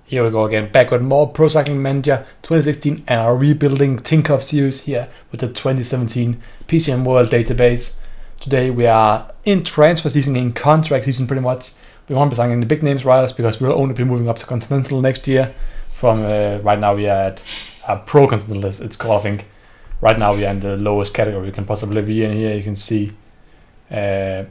Here we go again, back with more Pro Cycling Manager 2016 and our rebuilding Tinkoff series here with the 2017 PCM World database. Today we are in transfer season, in contract season pretty much. We won't be signing the big names riders because we'll only be moving up to Continental next year. From right now we are at Pro Continental, it's called, I think. Right now we are in the lowest category you can possibly be in. Here you can see, where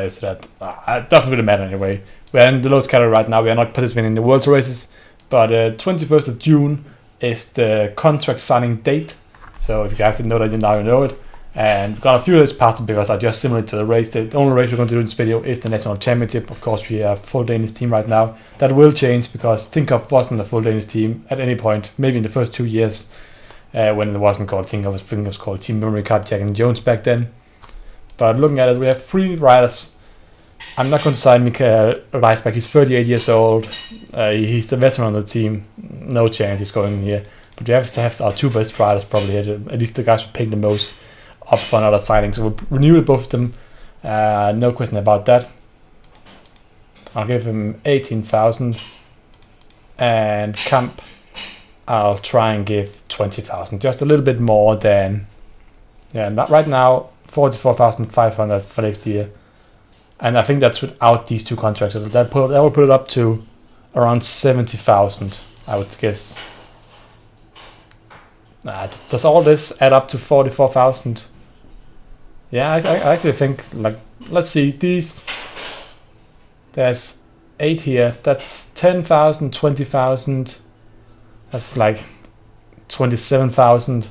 is that? It doesn't really matter anyway. We're in the lowest category right now. We are not participating in the World races, but 21st of June is the contract signing date. So if you guys didn't know that, now you know it. And we've got a few days past it because I just simulated to the race. The only race we're going to do in this video is the National Championship. Of course, we are a full Danish team right now. That will change because Tinkoff wasn't a full Danish team at any point, maybe in the first 2 years when it wasn't called Tinkoff. I think it was called Team Memory Card, Jack and Jones back then. But looking at it, we have 3 riders. I'm not going to sign Mikael Reisberg. He's 38 years old. He's the veteran on the team. No chance he's going here. But you have to have our 2 best riders probably here. At least the guys who paid the most up for another signing. So we'll renew both of them. No question about that. I'll give him 18,000. And Camp, I'll try and give 20,000. Just a little bit more than... Yeah, not right now. 44,500 for next year. And I think that's without these 2 contracts. So that will put it up to around 70,000, I would guess. Does all this add up to 44,000? Yeah, I actually think, like, let's see, these, there's 8 here. That's 10,000, 20,000. That's like 27,000.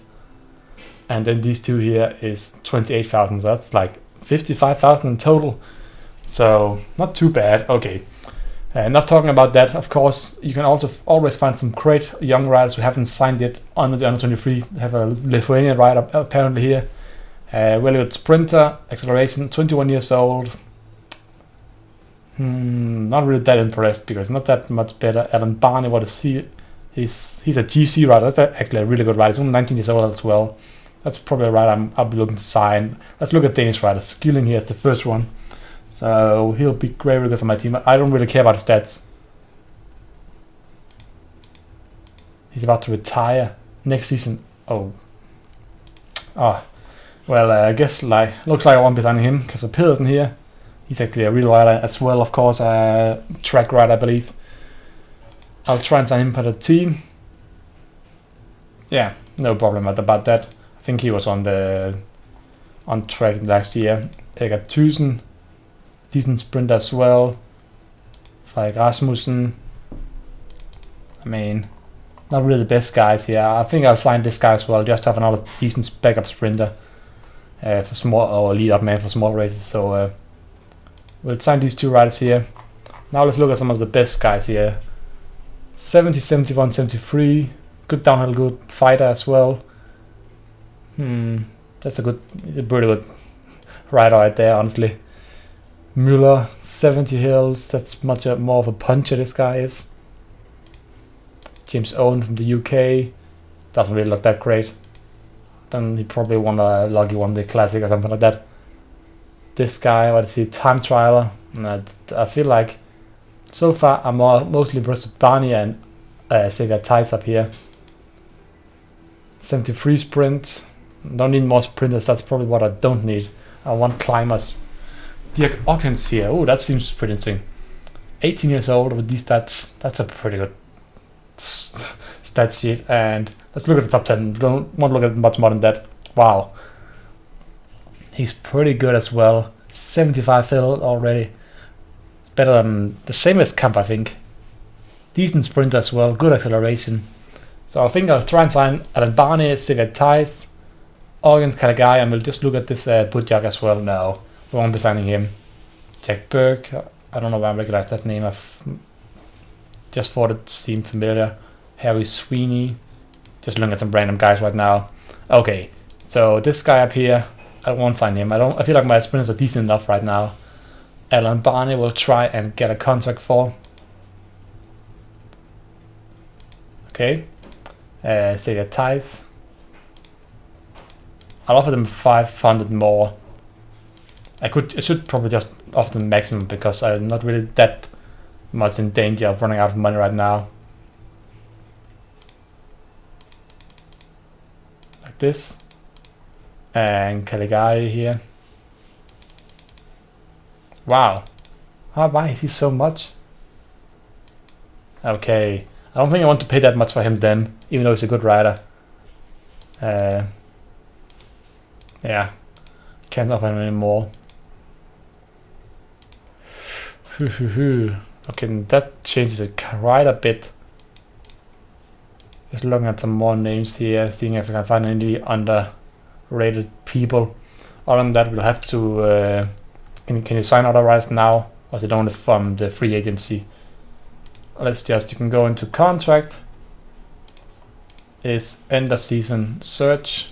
And then these 2 here is 28,000. So that's like 55,000 in total. So not too bad. Okay, enough talking about that. Of course, you can also always find some great young riders who haven't signed yet under the under 23. They have a Lithuanian rider apparently here. Really good sprinter, acceleration, 21 years old. Not really that impressed because not that much better. Alan Barney, what is he? He's a GC rider. That's actually a really good rider. He's only 19 years old as well. That's probably a rider I'll be looking to sign. Let's look at Danish riders. Skilling here is the first one. So he'll be very good for my team. I don't really care about his stats. He's about to retire next season. Oh. Well, I guess looks like I won't be signing him because Pedersen here. He's actually a real rider as well, of course. Track rider, I believe. I'll try and sign him for the team. Yeah, no problem about that. I think he was on track last year. Egert Thyssen. Decent sprint as well. Frederik Rasmussen. I mean, not really the best guys here. I think I'll sign this guy as well, just to have another decent backup sprinter for small, or lead up man for small races. So we'll sign these 2 riders here. Now let's look at some of the best guys here. 70, 71, 73. Good downhill, good fighter as well. That's a pretty good rider right there, honestly. Müller, 70 hills, that's much more of a puncher this guy is. James Owen from the UK, doesn't really look that great. Then he probably won a Lucky One Day Classic or something like that. This guy, what is he, time trialer. I feel like so far I'm mostly impressed with Barney and Sigurd Theis up here. 73 sprint, don't need more sprinters, that's probably what I don't need. I want climbers. Dirk Ockens here. Oh, that seems pretty interesting. 18 years old with these stats. That's a pretty good stat sheet. And let's look at the top 10. Don't want to look at much more than that. Wow. He's pretty good as well. 75 fill already. Better than the same as Camp, I think. Decent sprint as well. Good acceleration. So I think I'll try and sign Alan Barney, Sigurd Theis, Ockens kind of guy, and we'll just look at this Budjak as well now. We won't be signing him. Jack Burke, I don't know why I recognize that name. I've just thought it seemed familiar. Harry Sweeney. Just looking at some random guys right now. Okay, so this guy up here, I won't sign him. I feel like my sprinters are decent enough right now. Alan Barney will try and get a contract for. Okay. Sigurd Theis. I'll offer them 500 more. I should probably just offer them maximum because I'm not really that much in danger of running out of money right now. Like this. And Caligari here. Wow. Why is he so much? Okay. I don't think I want to pay that much for him then, even though he's a good rider. Yeah. Can't offer him anymore. Okay, that changes it quite a bit. Just looking at some more names here, seeing if I can find any underrated people. Other than that, we'll have to. Can you sign other riders now, or is it only from the free agency? You can go into contract. Is end of season search,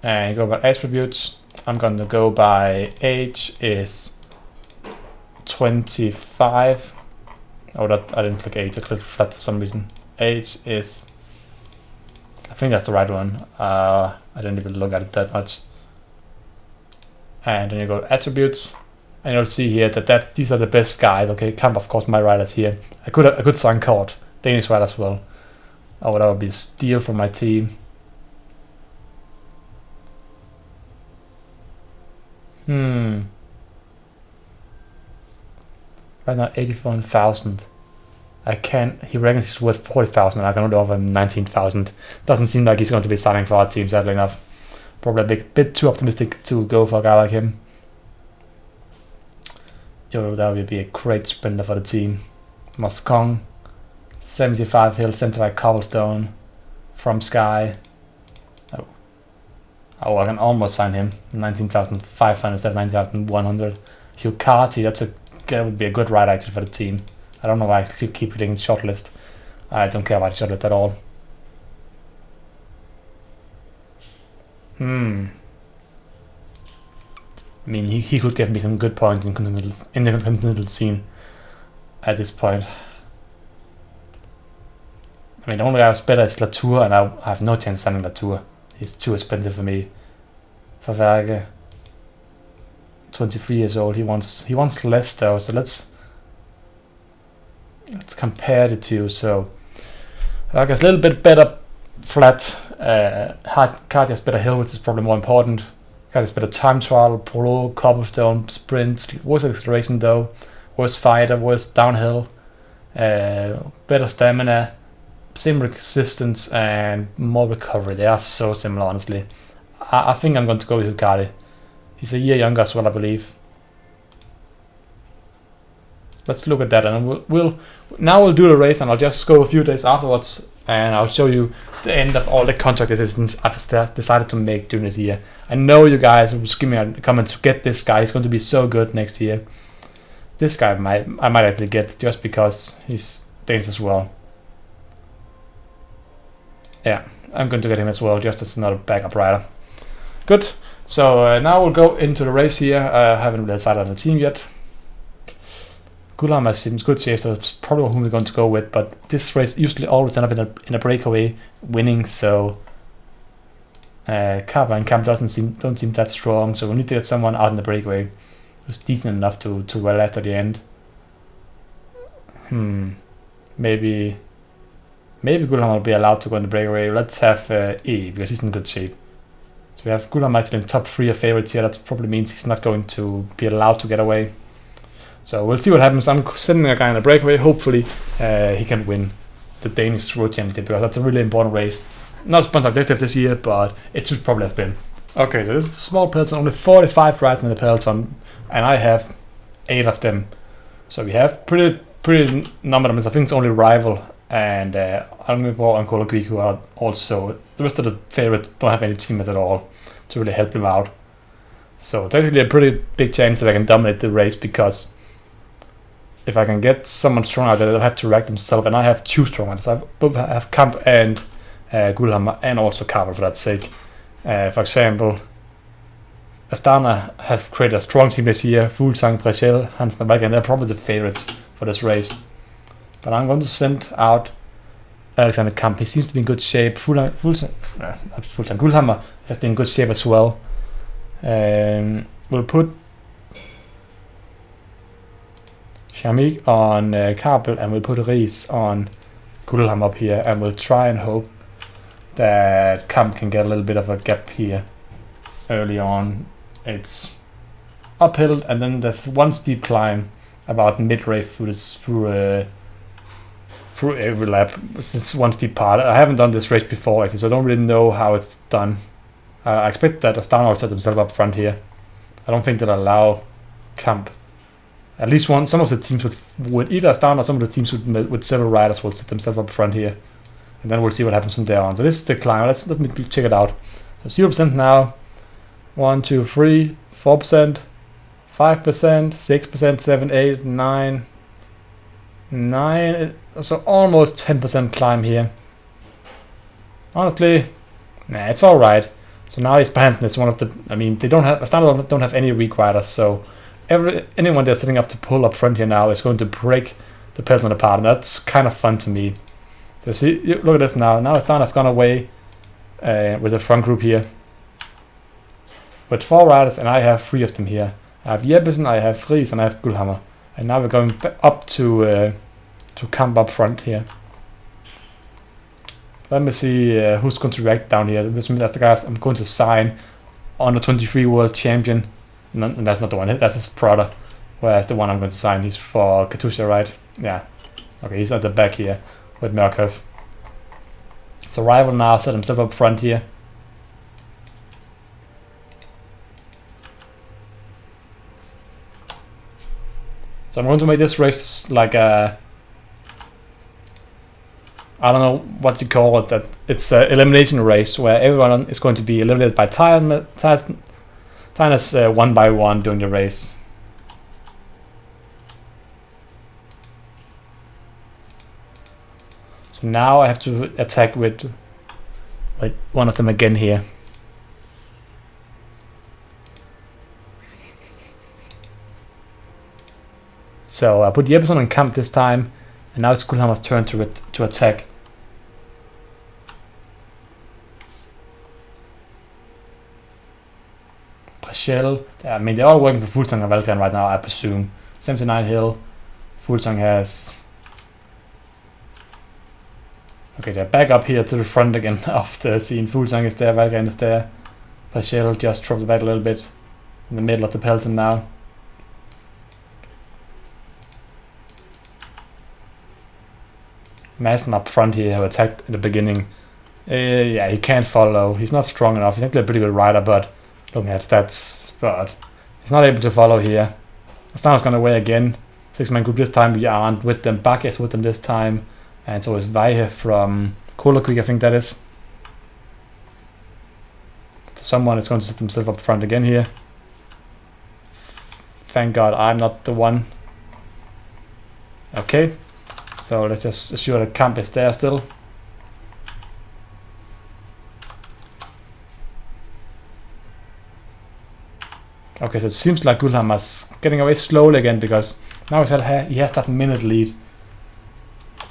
and go by attributes. I'm going to go by age is 25. Oh, that I didn't click age. I clicked flat for some reason. Age is. I think that's the right one. I didn't even look at it that much. And then you go to attributes, and you'll see here that these are the best guys. Okay, Camp, of course, my riders here. I could sign Cord, Danish rider as well. Oh, that would be a steal for my team. Right now, 81,000. He reckons he's worth 40,000, and I can only offer him 19,000. Doesn't seem like he's going to be signing for our team, sadly enough. Probably a bit too optimistic to go for a guy like him. Yo, that would be a great sprinter for the team. Moscone, 75 hill, 75 cobblestone from Sky. Oh, I can almost sign him. 19,500 instead of 19,100. Hugati, that would be a good ride actually for the team. I don't know why I keep hitting the shortlist. I don't care about the shortlist at all. I mean, he could give me some good points in the continental scene at this point. I mean, the only guy who's better is Latour, and I have no chance of signing Latour. He's too expensive for me. Verwerke, 23 years old. He wants less though. So let's compare the two. So Verwerke's a little bit better flat. Katja's better hill, which is probably more important. Katja's better time trial, prologue, cobblestone, sprint, worse acceleration though, worse fighter, worse downhill, better stamina, same resistance, and more recovery. They are so similar, honestly. I think I'm going to go with Hugati. He's a year younger as well, I believe. Let's look at that, and we'll do the race, and I'll just go a few days afterwards, and I'll show you the end of all the contract decisions I've decided to make during this year. I know you guys will give me a comment to get this guy. He's going to be so good next year. This guy I might actually get just because he's Danish as well. Yeah, I'm going to get him as well, just as another backup rider. Good. So now we'll go into the race here. I haven't really decided on the team yet. Gullhammer seems good shape, so it's probably who we're going to go with. But this race usually always ends up in a breakaway winning. So Carver and Camp don't seem that strong. So we need to get someone out in the breakaway who's decent enough to well after the end. Maybe Gullhammer will be allowed to go in the breakaway. Let's have E, because he's in good shape. So we have Gullhammer still in top 3 of favorites here. That probably means he's not going to be allowed to get away. So we'll see what happens. I'm sending a guy in a breakaway. Hopefully he can win the Danish Road Championship, because that's a really important race. Not sponsored objective this year, but it should probably have been. Okay, so this is a small peloton, only 45 riders in the peloton, and I have 8 of them. So we have pretty number of them. I think it's only Rival and Almibor and Kologui who are also. The rest of the favorites don't have any teammates at all to really help them out. So technically a pretty big chance that I can dominate the race, because if I can get someone strong out there, they'll have to react themselves, and I have 2 strong ones. I both have Kamp and Gullhammer, and also Carver for that sake. For example, Astana have created a strong team this year. Fuglsang, Brechel, Hansen and Valken, they're probably the favorites for this race. But I'm going to send out Alexander Kamp. He seems to be in good shape. Gullhammer has been in good shape as well. We'll put Shamik on Kabel, and we'll put Ries on Gullham up here, and we'll try and hope that Kamp can get a little bit of a gap here early on. It's uphill, and then there's one steep climb about mid-race through every lap. It's one steep part. I haven't done this race before, actually, so I don't really know how it's done. I expect that Astana will set themselves up front here. I don't think they'll allow Kamp. At least some of the teams would either Astana or some of the teams with several riders will set themselves up front here. And then we'll see what happens from there on. So this is the climb. Let me check it out. So 0% now. 1, 2, 3, 4%, 5%, 6%, 7, 8, 9, 9. So almost 10% climb here. Honestly, nah, it's all right. So now it's Hansen. It's one of the. I mean, Astana don't have any weak riders. So anyone they're setting up to pull up front here now is going to break the peloton apart, and that's kind of fun to me. So see, look at this now. Now Astana's gone away with the front group here with 4 riders, and I have 3 of them here. I have Jeppesen, I have Fries, and I have Gullhammer. And now we're going up to Kamp up front here. Let me see who's going to react down here. That's the guys I'm going to sign on the 23 world champion. No, that's not the one. That's his brother. Whereas the one I'm going to sign, he's for Katusha, right? Yeah. Okay, he's at the back here with Murkoff. So Rival now set himself up front here. So I'm going to make this race like a, I don't know what you call it, that it's an elimination race where everyone is going to be eliminated by tiredness one by one during the race. So now I have to attack with one of them again here. So I put Jeppesen on Kamp this time, and now it's Gullhammer's turn to attack. Prachel, I mean they're all working for Fuglsang and Valgren right now, I presume. 79 Hill, Fuglsang has. Okay, they're back up here to the front again after seeing Fuglsang is there, Valgren is there. Prachel just dropped back a little bit in the middle of the peloton now. Madsen up front here who attacked in the beginning. Yeah, he can't follow. He's not strong enough. He's actually a pretty good rider, but looking at stats, but he's not able to follow here. Astana's gone away again. 6-man group this time. We aren't with them. Bak is with them this time. And so is Veihe from Cola Creek, I think that is. So someone is going to set themselves up front again here. Thank God I'm not the one. Okay. So let's just assure that Kamp is there still. Okay, so it seems like Gullhammer's getting away slowly again because now he has that minute lead.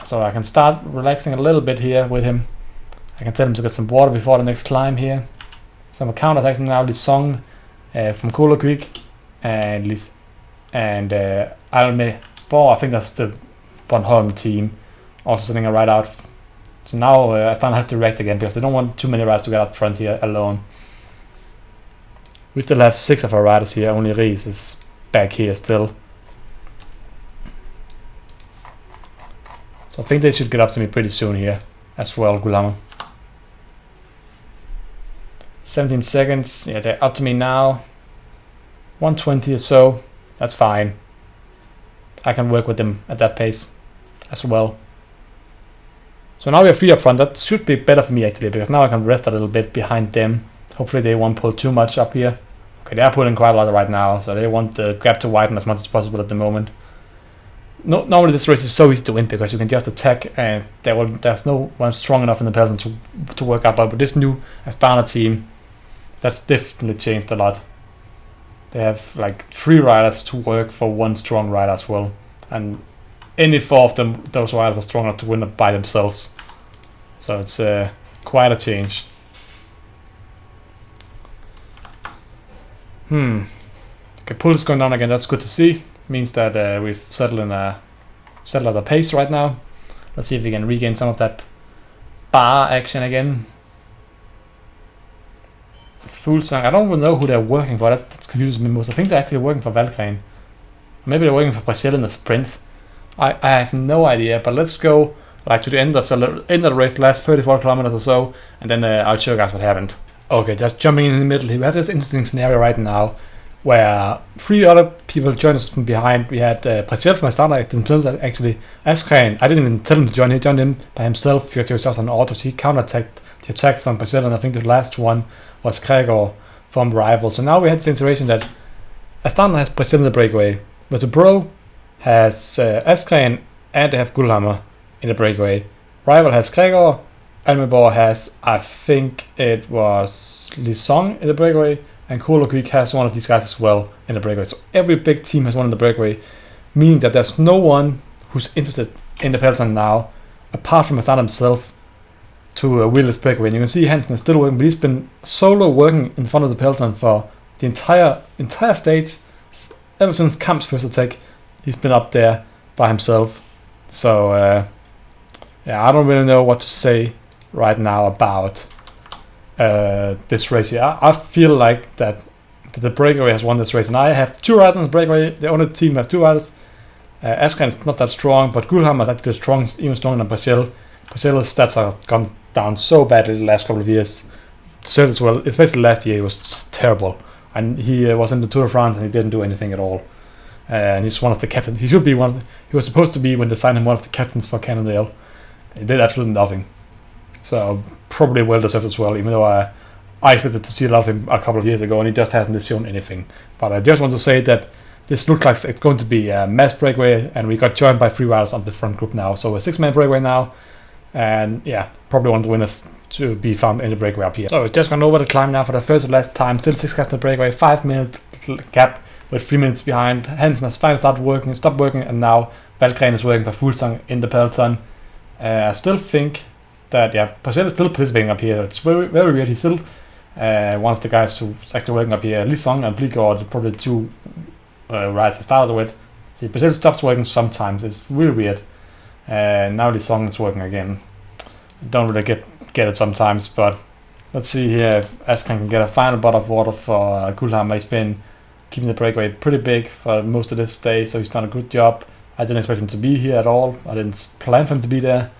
So I can start relaxing a little bit here with him. I can tell him to get some water before the next climb here. Some counterattacks now. Lisong from Cola Creek and Alme Borg. I think that's the Bornholm team also sending a ride out. So now Astana has to react again because they don't want too many riders to get up front here alone. We still have 6 of our riders here, only Ries is back here still. So I think they should get up to me pretty soon here as well, Gullhammer. 17 seconds, yeah, they're up to me now. 120 or so, that's fine. I can work with them at that pace as well. So now we have 3 up front. That should be better for me actually, because now I can rest a little bit behind them. Hopefully they won't pull too much up here. Okay, they are pulling quite a lot right now, so they want the gap to widen as much as possible at the moment. No, normally this race is so easy to win because you can just attack and there's no one strong enough in the peloton to work up. But with this new Astana team, that's definitely changed a lot. They have like 3 riders to work for 1 strong rider as well, and any 4 of them, those riders are strong enough to win it by themselves. So it's quite a change. Okay, pull is going down again. That's good to see. Means that we've settled at the pace right now. Let's see if we can regain some of that bar action again. Fuglsang, I don't even know who they're working for. That confuses me most. I think they're actually working for Valgren. Maybe they're working for Brazil in the sprint. I have no idea, but let's go like to the end of the race, the last 34 kilometers or so, and then I'll show you guys what happened. Okay, just jumping in the middle here, we have this interesting scenario right now where 3 other people joined us from behind. We had Brazil from my start, I didn't tell that actually. Askren, I didn't even tell him to join, he joined him by himself because he was just on auto. He counter-attacked the attack from Brazil, and I think the last one was Gregor from Rival. So now we had the situation that Astana has Brazil in the breakaway, but the Bro has Askren and they have Gullhammer in the breakaway. Rival has Gregor, Almebor has, I think it was Lisong in the breakaway, and Kolokvik has one of these guys as well in the breakaway. So every big team has one in the breakaway, meaning that there's no one who's interested in the peloton now, apart from Astana himself, to wheel this breakaway. And you can see Hansen is still working, but he's been solo working in front of the peloton for the entire stage. Ever since Kamp's first attack, he's been up there by himself. So yeah, I don't really know what to say right now about this race here. I feel like that the breakaway has won this race, and I have 2 riders in the breakaway. The only team has 2 riders. Askren is not that strong, but Gullhammer is actually strong, even stronger than Brazil. Brazil's stats have gone down so badly the last couple of years. Served as well, especially last year, he was terrible. And he was in the Tour de France and he didn't do anything at all. And he's one of the captains. He should be one of he was supposed to be, when they signed him, one of the captains for Cannondale. He did absolutely nothing. So probably well deserved as well, even though I expected to see a lot of him a couple of years ago and he just hasn't shown anything. But I just want to say that this looks like it's going to be a mass breakaway, and we got joined by 3 riders on the front group now. So a 6-man breakaway now. And yeah, probably one of the winners to be found in the breakaway up here. So it's just gone over the climb now for the first and last time. Still 6 guys in the breakaway, 5-minute gap with 3 minutes behind. Hansen has finally stopped working, and now Valgren is working for Fuglsang in the peloton. I still think that, yeah, Brazil is still participating up here. It's very, very weird. He's still one of the guys who's actually working up here. Lisong and Bligård are probably 2 rides I started with. See, Brazil stops working sometimes. It's really weird. Now Lisong is working again. Don't really get it sometimes, but let's see here if Askren can get a final bottle of water for Gullhammer. He's been keeping the breakaway pretty big for most of this day, so he's done a good job. I didn't expect him to be here at all. I didn't plan for him to be there.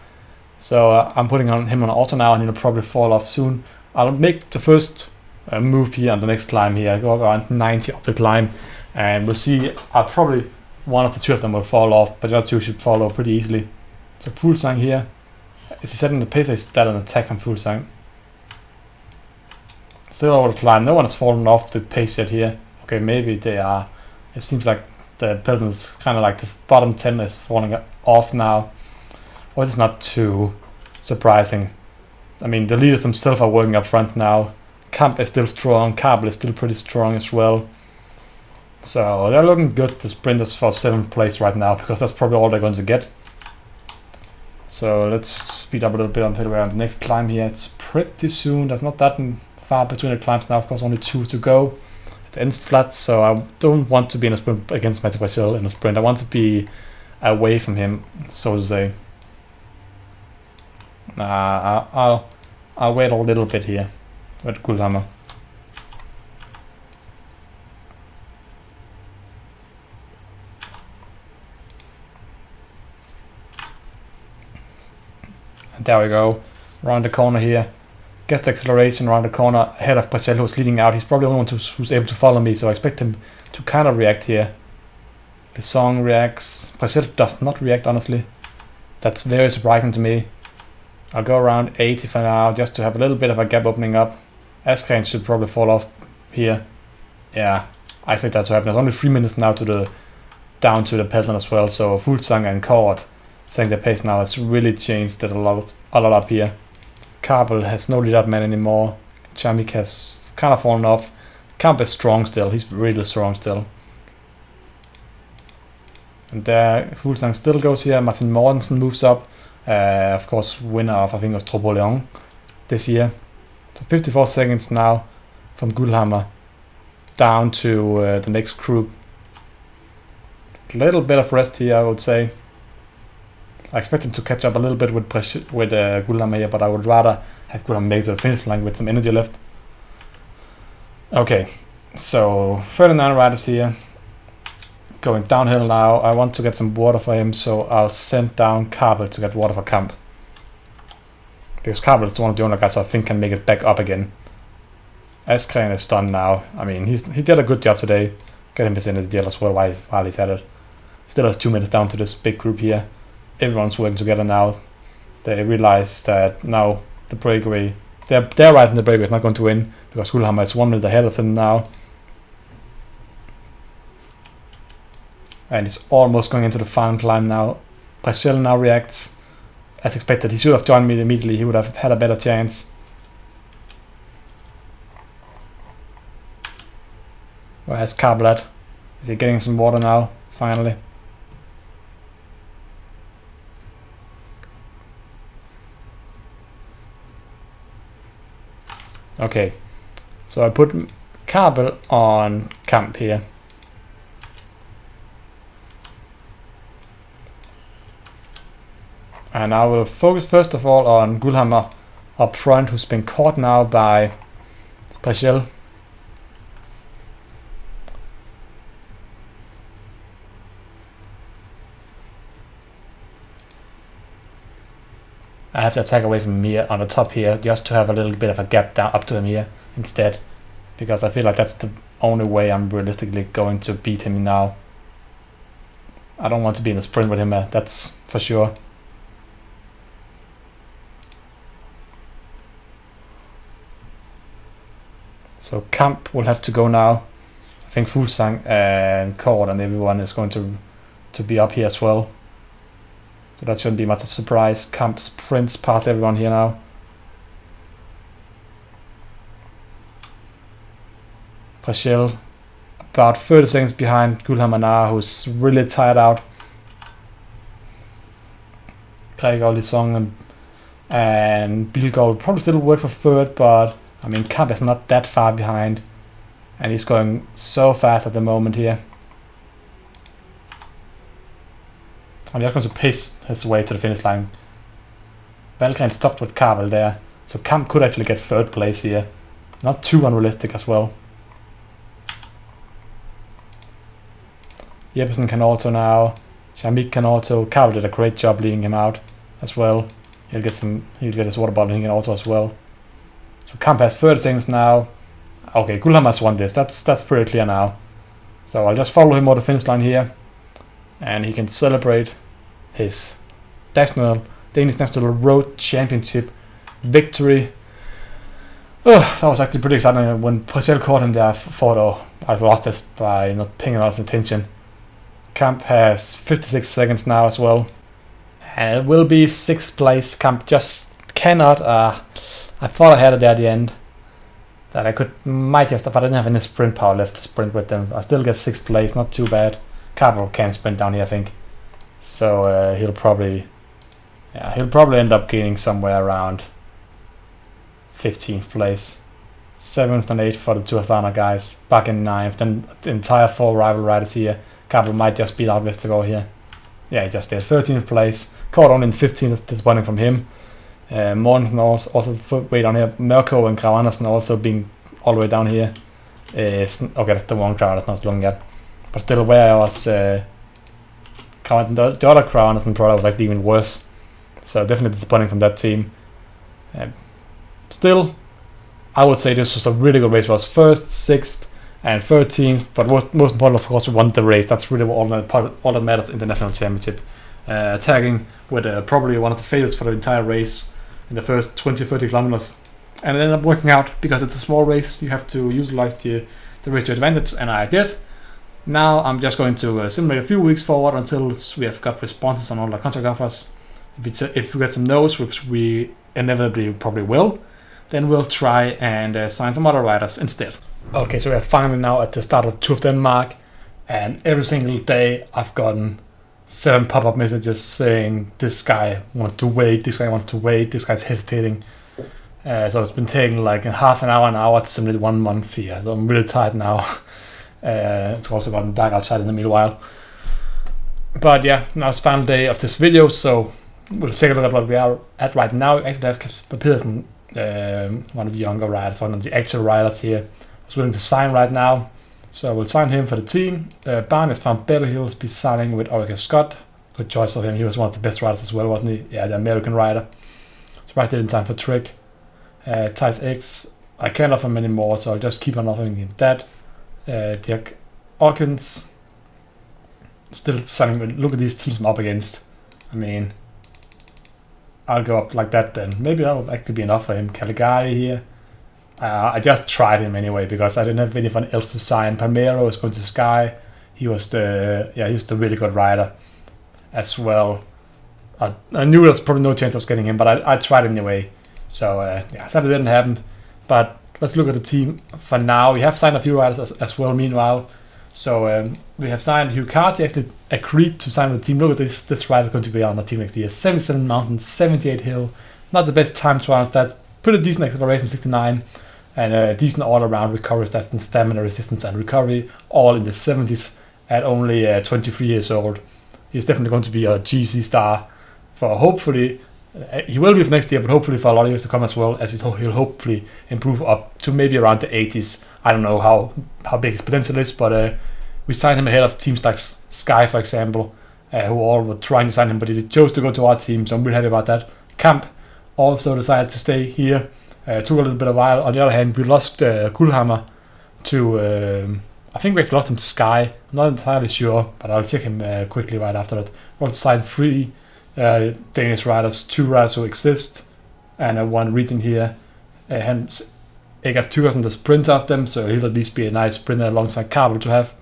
So I'm putting him on auto now, and he'll probably fall off soon. I'll make the first move here on the next climb here. I go around 90 up the climb, and we'll see. Probably one of the 2 of them will fall off, but the other 2 should follow pretty easily. So Fuglsang here. Is he setting the pace? Is that an attack from Fuglsang? Still over the climb. No one has fallen off the pace yet here. Okay, maybe they are. It seems like the peloton's kind of like the bottom 10 is falling off now. Well, it's not too surprising. I mean, the leaders themselves are working up front now. Kamp is still strong. Kabel is still pretty strong as well. So they're looking good, the sprinters, for 7th place right now, because that's probably all they're going to get. So let's speed up a little bit until we're on the next climb here. It's pretty soon. There's not that far between the climbs now. Of course, only 2 to go. It ends flat, so I don't want to be in a sprint against Matthew Brazil in a sprint. I want to be away from him, so to say. I'll wait a little bit here with Gullhammer. And there we go, around the corner here. Gets the acceleration around the corner ahead of Brazil, who's leading out. He's probably the only one who's able to follow me, so I expect him to kind of react here. The song reacts. Brazil does not react, honestly. That's very surprising to me. I'll go around 80 for now, just to have a little bit of a gap opening up. Askren should probably fall off here. Yeah, I expect that to happen. There's only 3 minutes now down to the peloton as well, so Fuglsang and Kort setting their pace now. It's really changed it a lot up here. Kabel has no lead up man anymore. Jamik has kind of fallen off. Kamp is strong still. He's really strong still. And there, Fuglsang still goes here. Martin Mortensen moves up. Of course, winner of, I think it was Troboleon this year. So 54 seconds now from Gullhammer down to the next group. little bit of rest here, I would say. I expect him to catch up a little bit with Gullhammer here, but I would rather have Gullhammer make the finish line with some energy left. Okay, so 39 riders here. Going downhill now. I want to get some water for him, so I'll send down Carbel to get water for Camp. Because Carbel is one of the only guys I think can make it back up again. Askren is done now. I mean, he did a good job today. Get him his energy deal as well while he's at it. Still has 2 minutes down to this big group here. Everyone's working together now. They realize that now the breakaway, they're right in the breakaway is not going to win because Gullhammer is 1 minute ahead of them now. And he's almost going into the final climb now. Brazil now reacts. As expected, he should have joined me immediately. He would have had a better chance. Where's Carbel? Is he getting some water now? Finally. Okay. So I put Carbel on Camp here. And I will focus first of all on Gullhammer up front, who's been caught now by Brazil. I have to attack away from him here on the top here, just to have a little bit of a gap down up to him here instead. Because I feel like that's the only way I'm realistically going to beat him now. I don't want to be in a sprint with him, that's for sure. So Camp will have to go now. I think Fuglsang and Cord and everyone is going to be up here as well. So that shouldn't be much of a surprise. Camp sprints past everyone here now. Brazil about 30 seconds behind Gullhammer now, who's really tired out. Gregor, Lisong and Bilgaard will probably still work for third, but I mean, Camp is not that far behind, and he's going so fast at the moment here. I'm just going to pace his way to the finish line. Valgren stopped with Carbel there, so Camp could actually get third place here. Not too unrealistic as well. Jeppesen can also now. Shamik can also. Carbel did a great job leading him out as well. He'll get his water bottle in also as well. So Camp has 30 seconds now. Okay, Gullhammer's won this. That's pretty clear now. So I'll just follow him over the finish line here. And he can celebrate his Danish National Road Championship victory. Oh, that was actually pretty exciting. When Brazil caught him there, I thought, I've lost this by not paying a lot of attention. Camp has 56 seconds now as well. And it will be 6th place. Camp just cannot... I thought I had it there at the end. That I might just, but I didn't have any sprint power left to sprint with them. I still get 6th place, not too bad. Carbel can sprint down here, I think. So he'll probably end up gaining somewhere around 15th place. 7th and 8th for the two Astana guys. Back in 9th. Then the entire 4 rival riders here. Carbel might just beat out Vestergaard here. Yeah, he just did. 13th place. Caught on in 15th, disappointing from him. Mortensen also way down here. Mørkøv and Grav Andersen also being all the way down here. Okay, that's the one Grav Andersen I was looking at. But still, where I was, the other Grav Andersen product was actually even worse. So definitely disappointing from that team. Still, I would say this was a really good race. It was 1st, 6th, and 13th. But most important, of course, we won the race. That's really all that matters in the national championship. Attacking with probably one of the favorites for the entire race in the first 20-30 kilometers, and it ended up working out because it's a small race. You have to utilize the race to advantage, and I did. Now I'm just going to simulate a few weeks forward until we have got responses on all the contract offers. If we get some no's, which we inevitably probably will, then we'll try and sign some other riders instead. Okay, so we are finally now at the start of the Tour of Denmark, and every single day I've gotten 7 pop-up messages saying this guy wants to wait, this guy wants to wait, this guy's hesitating. So it's been taking like half an hour to simulate 1 month here. So I'm really tired now. It's also gotten dark outside in the meanwhile. But yeah, now it's final day of this video, so we'll take a look at what we are at right now. We actually have Kasper Pedersen, one of the younger riders, one of the actual riders here, who's willing to sign right now. So we'll sign him for the team. Barnes found better. He'll be signing with Orica Scott. Good choice of him. He was one of the best riders as well, wasn't he? Yeah, the American rider. Surprised they didn't sign for Trick. Thijs X, I can't offer him anymore, so I'll just keep on offering him that. Dirk Orkins, still signing with. Look at these teams I'm up against. I mean, I'll go up like that then. Maybe that'll actually be enough for him. Caligari here. I just tried him anyway because I didn't have anyone else to sign. Palmero is going to Sky. He was the really good rider as well. I knew there was probably no chance of getting him, but I tried him anyway. So sadly didn't happen. But let's look at the team for now. We have signed a few riders as well meanwhile. So we have signed Hugh Carty, actually agreed to sign with the team. Look at this. This rider is going to be on the team next year. 77 mountain, 78 hill. Not the best time to run stats. Pretty decent acceleration, 69. And decent all-around recovery stats and stamina, resistance, and recovery, all in the 70s at only 23 years old. He's definitely going to be a GC star for hopefully, he will be for next year, but hopefully for a lot of years to come as well, as he'll hopefully improve up to maybe around the 80s. I don't know how big his potential is, but we signed him ahead of teams like Sky, for example, who all were trying to sign him, but he chose to go to our team, so I'm really happy about that. Camp also decided to stay here. Took a little bit of a while. On the other hand, we lost Kulhammer to, I think we actually lost him to Sky. I'm not entirely sure, but I'll check him quickly right after that. We also signed 3 Danish riders, 2 riders who exist, and 1 region here. Hence, Egert Thygersen, the sprinter of them, so he'll at least be a nice sprinter alongside Kabel to have.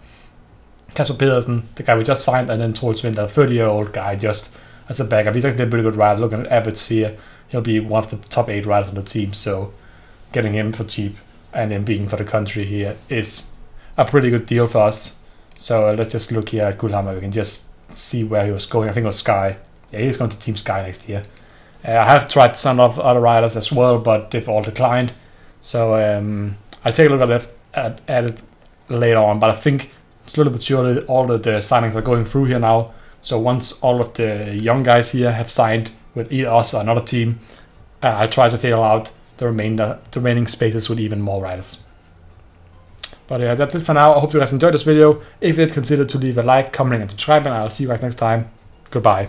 Kasper Pedersen, the guy we just signed, and then Troels Winter, a 30-year-old guy just as a backup. He's actually a pretty good rider. Looking at Abbott's here. He'll be one of the top 8 riders on the team, so getting him for cheap and him being for the country here is a pretty good deal for us. So let's just look here at Gullhammer. We can just see where he was going. I think it was Sky. Yeah, he's going to Team Sky next year. I have tried to sign up other riders as well, but they've all declined. So I'll take a look at it later on, but I think slowly but surely all of the signings are going through here now. So once all of the young guys here have signed with either us or another team, I'll try to fill out the remaining spaces with even more riders. But yeah, that's it for now. I hope you guys enjoyed this video. If you did, consider to leave a like, comment, and subscribe, and I'll see you guys next time. Goodbye.